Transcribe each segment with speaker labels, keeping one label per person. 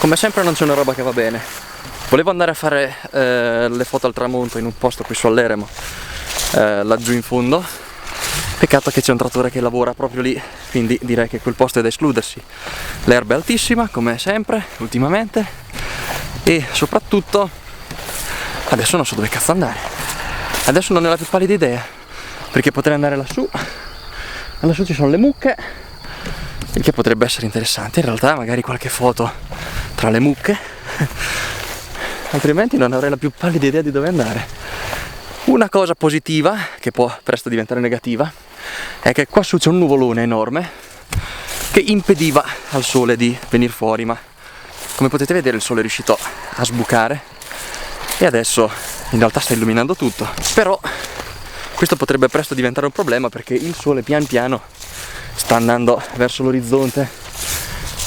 Speaker 1: Come sempre non c'è una roba che va bene. Volevo andare a fare le foto al tramonto in un posto qui su Alleremo, laggiù in fondo. Peccato che c'è un trattore che lavora proprio lì, quindi direi che quel posto è da escludersi. L'erba è altissima, come sempre, ultimamente, e soprattutto adesso non so dove cazzo andare. Adesso non ho la più pallida idea, perché potrei andare lassù. Lassù ci sono le mucche, il che potrebbe essere interessante. In realtà magari qualche foto tra le mucche, altrimenti non avrei la più pallida idea di dove andare. Una cosa positiva, che può presto diventare negativa, è che qua su c'è un nuvolone enorme che impediva al sole di venire fuori, ma come potete vedere il sole è riuscito a sbucare e adesso in realtà sta illuminando tutto. Però questo potrebbe presto diventare un problema, perché il sole pian piano sta andando verso l'orizzonte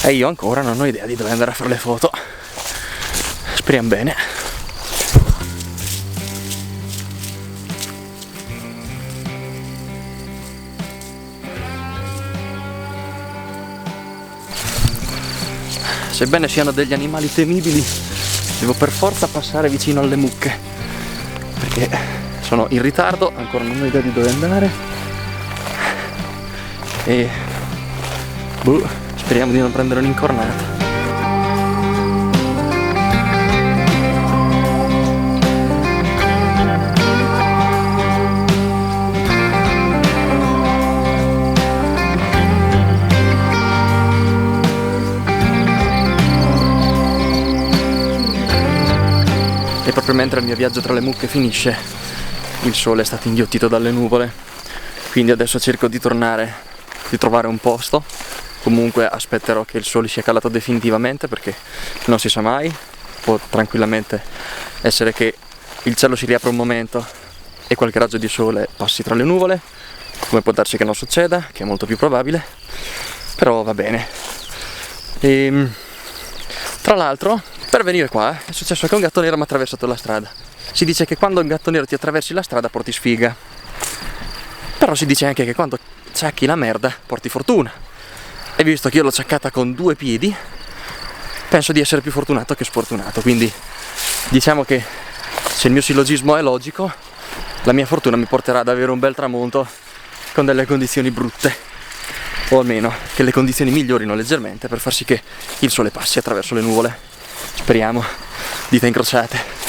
Speaker 1: e io ancora non ho idea di dove andare a fare le foto. Speriamo bene. Sebbene siano degli animali temibili, devo per forza passare vicino alle mucche, perché sono in ritardo, ancora non ho idea di dove andare e speriamo di non prendere un'incornata. E proprio mentre il mio viaggio tra le mucche finisce, il sole è stato inghiottito dalle nuvole, quindi adesso cerco di trovare un posto. Comunque aspetterò che il sole sia calato definitivamente, perché non si sa mai, può tranquillamente essere che il cielo si riapra un momento e qualche raggio di sole passi tra le nuvole, come può darsi che non succeda, che è molto più probabile, però va bene. Tra l'altro, per venire qua è successo che un gatto nero mi ha attraversato la strada. Si dice che quando un gatto nero ti attraversi la strada porti sfiga, però si dice anche che quando ciacchi la merda porti fortuna, e visto che io l'ho ciaccata con 2 piedi, penso di essere più fortunato che sfortunato. Quindi diciamo che, se il mio sillogismo è logico, la mia fortuna mi porterà ad avere un bel tramonto con delle condizioni brutte, o almeno che le condizioni migliorino leggermente per far sì che il sole passi attraverso le nuvole. Speriamo, dita incrociate.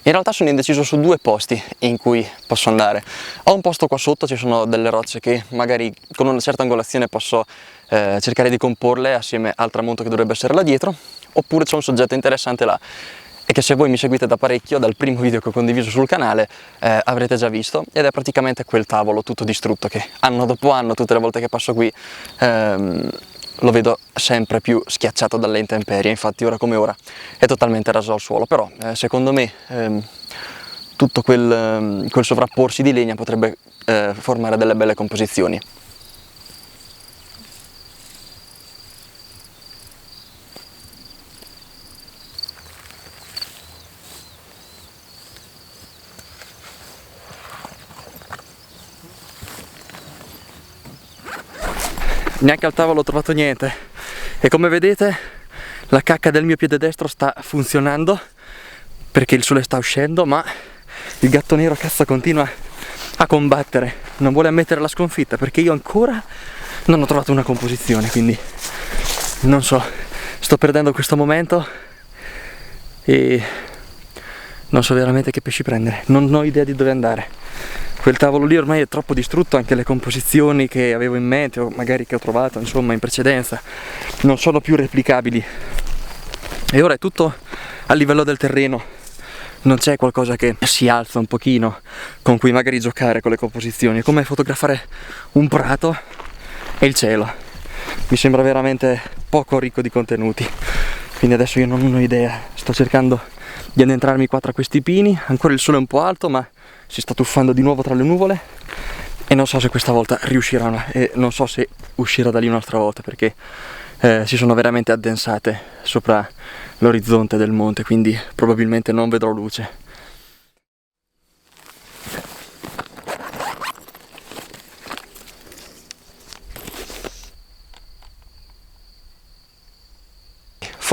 Speaker 1: In realtà sono indeciso su 2 posti in cui posso andare. Ho un posto qua sotto, ci sono delle rocce che magari con una certa angolazione posso cercare di comporle assieme al tramonto che dovrebbe essere là dietro, oppure c'è un soggetto interessante là, e che se voi mi seguite da parecchio, dal primo video che ho condiviso sul canale, avrete già visto, ed è praticamente quel tavolo tutto distrutto che anno dopo anno, tutte le volte che passo qui, lo vedo sempre più schiacciato dalle intemperie. Infatti ora come ora è totalmente raso al suolo, però secondo me tutto quel sovrapporsi di legna potrebbe formare delle belle composizioni. Neanche al tavolo ho trovato niente, e come vedete la cacca del mio piede destro sta funzionando perché il sole sta uscendo, ma il gatto nero cazzo continua a combattere, non vuole ammettere la sconfitta, perché io ancora non ho trovato una composizione. Quindi non so, sto perdendo questo momento e non so veramente che pesci prendere, non ho idea di dove andare. Quel tavolo lì ormai è troppo distrutto, anche le composizioni che avevo in mente o magari che ho trovato insomma in precedenza non sono più replicabili, e ora è tutto a livello del terreno, non c'è qualcosa che si alza un pochino con cui magari giocare con le composizioni. È come fotografare un prato e il cielo, mi sembra veramente poco ricco di contenuti. Quindi adesso io non ho idea, sto cercando di addentrarmi qua tra questi pini, ancora il sole è un po' alto ma si sta tuffando di nuovo tra le nuvole e non so se questa volta riusciranno, e non so se uscirò da lì un'altra volta, perché si sono veramente addensate sopra l'orizzonte del monte, quindi probabilmente non vedrò luce.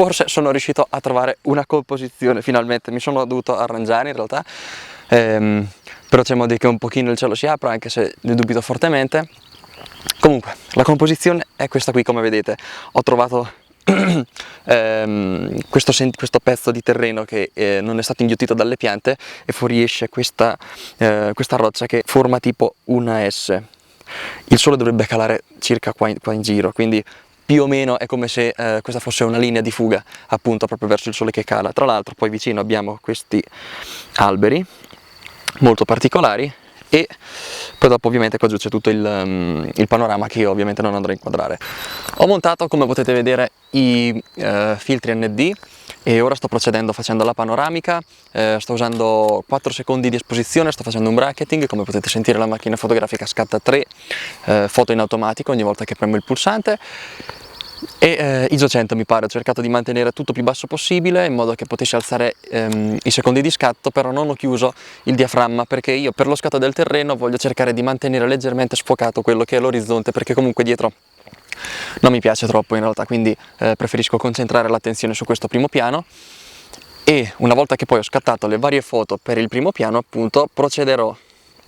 Speaker 1: forse sono riuscito a trovare una composizione finalmente. Mi sono dovuto arrangiare in realtà, però c'è modo che un pochino il cielo si apra, anche se ne dubito fortemente. Comunque la composizione è questa qui, come vedete. Ho trovato questo pezzo di terreno che non è stato inghiottito dalle piante e fuoriesce questa roccia che forma tipo una S. Il sole dovrebbe calare circa qua in giro, quindi più o meno è come se questa fosse una linea di fuga, appunto, proprio verso il sole che cala. Tra l'altro poi vicino abbiamo questi alberi molto particolari e poi dopo ovviamente qua giù c'è tutto il panorama che io ovviamente non andrò a inquadrare. Ho montato, come potete vedere, i filtri ND e ora sto procedendo facendo la panoramica. Sto usando 4 secondi di esposizione, sto facendo un bracketing. Come potete sentire la macchina fotografica scatta 3 foto in automatico ogni volta che premo il pulsante. E ISO 100 mi pare. Ho cercato di mantenere tutto più basso possibile in modo che potessi alzare i secondi di scatto, però non ho chiuso il diaframma perché io per lo scatto del terreno voglio cercare di mantenere leggermente sfocato quello che è l'orizzonte, perché comunque dietro non mi piace troppo in realtà, quindi preferisco concentrare l'attenzione su questo primo piano. E una volta che poi ho scattato le varie foto per il primo piano, appunto, procederò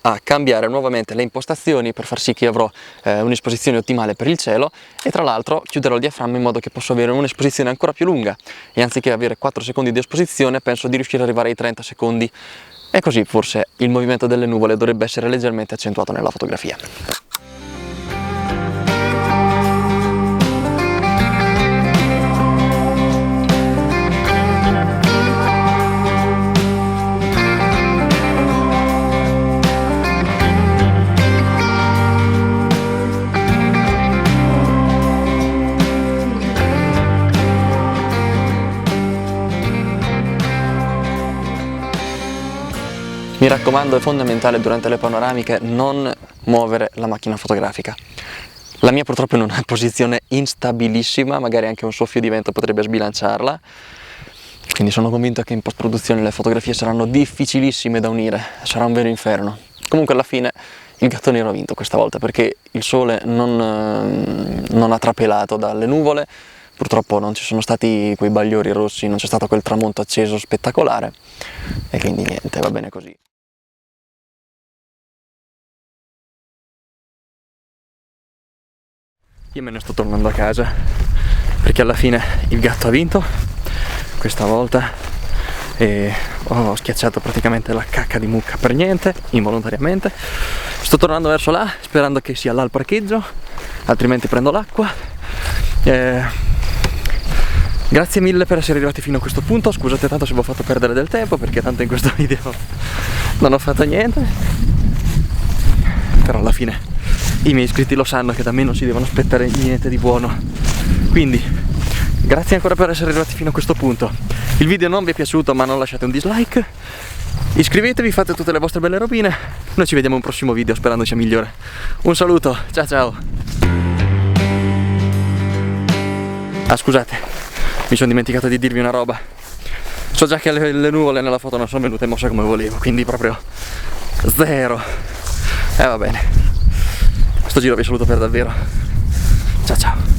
Speaker 1: a cambiare nuovamente le impostazioni per far sì che avrò un'esposizione ottimale per il cielo, e tra l'altro chiuderò il diaframma in modo che posso avere un'esposizione ancora più lunga, e anziché avere 4 secondi di esposizione penso di riuscire ad arrivare ai 30 secondi, e così forse il movimento delle nuvole dovrebbe essere leggermente accentuato nella fotografia. Mi raccomando, è fondamentale durante le panoramiche non muovere la macchina fotografica. La mia purtroppo è in una posizione instabilissima, magari anche un soffio di vento potrebbe sbilanciarla, quindi sono convinto che in post-produzione le fotografie saranno difficilissime da unire, sarà un vero inferno. Comunque alla fine il gatto nero ha vinto questa volta, perché il sole non ha trapelato dalle nuvole. Purtroppo non ci sono stati quei bagliori rossi, non c'è stato quel tramonto acceso spettacolare, e quindi niente, va bene così. Io me ne sto tornando a casa perché alla fine il gatto ha vinto questa volta e ho schiacciato praticamente la cacca di mucca per niente, involontariamente. Sto tornando verso là sperando che sia là il parcheggio, altrimenti prendo l'acqua. Grazie mille per essere arrivati fino a questo punto, scusate tanto se vi ho fatto perdere del tempo perché tanto in questo video non ho fatto niente, però alla fine i miei iscritti lo sanno che da me non si devono aspettare niente di buono. Quindi grazie ancora per essere arrivati fino a questo punto. Il video non vi è piaciuto, ma non lasciate un dislike, iscrivetevi, fate tutte le vostre belle robine. Noi ci vediamo in un prossimo video, sperando sia migliore. Un saluto, ciao ciao. Ah, scusate, mi sono dimenticato di dirvi una roba. So già che le nuvole nella foto non sono venute mosse come volevo, quindi proprio zero. Va bene, questo giro vi saluto per davvero. Ciao ciao.